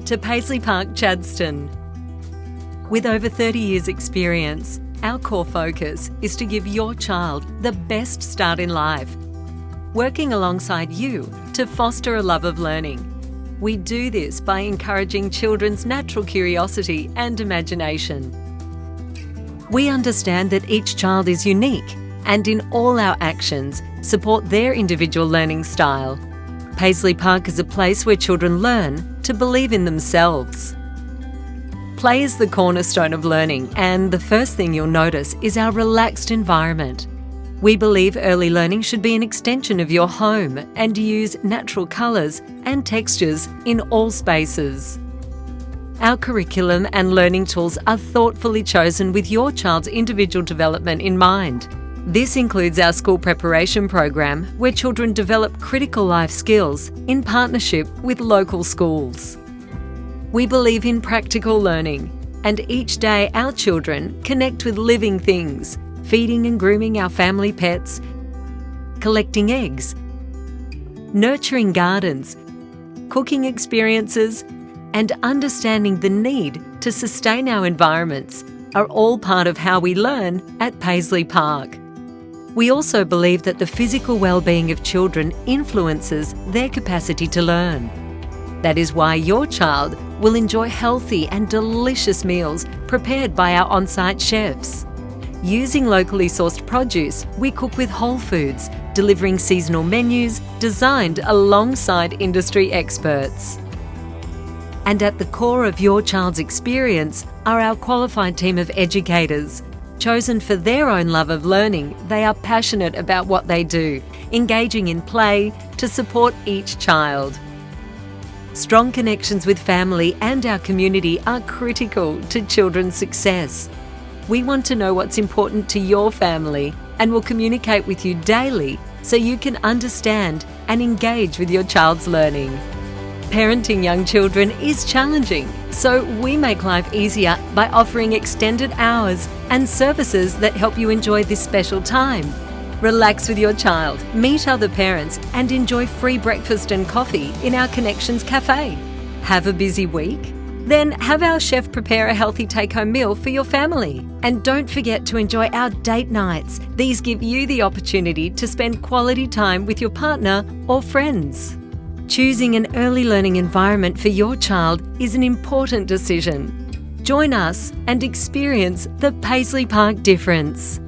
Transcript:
to Paisley Park, Chadstone. With over 30 years' experience, our core focus is to give your child the best start in life, working alongside you to foster a love of learning. We do this by encouraging children's natural curiosity and imagination. We understand that each child is unique and in all our actions support their individual learning style. Paisley Park is a place where children learn to believe in themselves. Play is the cornerstone of learning, and the first thing you'll notice is our relaxed environment. We believe early learning should be an extension of your home and use natural colours and textures in all spaces. Our curriculum and learning tools are thoughtfully chosen with your child's individual development in mind. This includes our school preparation program, where children develop critical life skills in partnership with local schools. We believe in practical learning, and each day our children connect with living things, feeding and grooming our family pets, collecting eggs, nurturing gardens, cooking experiences, and understanding the need to sustain our environments are all part of how we learn at Paisley Park. We also believe that the physical well-being of children influences their capacity to learn. That is why your child will enjoy healthy and delicious meals prepared by our on-site chefs. Using locally sourced produce, we cook with whole foods, delivering seasonal menus designed alongside industry experts. And at the core of your child's experience are our qualified team of educators. Chosen for their own love of learning, they are passionate about what they do, engaging in play to support each child. Strong connections with family and our community are critical to children's success. We want to know what's important to your family and will communicate with you daily so you can understand and engage with your child's learning. Parenting young children is challenging, so we make life easier by offering extended hours and services that help you enjoy this special time. Relax with your child, meet other parents, and enjoy free breakfast and coffee in our Connections Cafe. Have a busy week? Then have our chef prepare a healthy take-home meal for your family. And don't forget to enjoy our date nights. These give you the opportunity to spend quality time with your partner or friends. Choosing an early learning environment for your child is an important decision. Join us and experience the Paisley Park difference.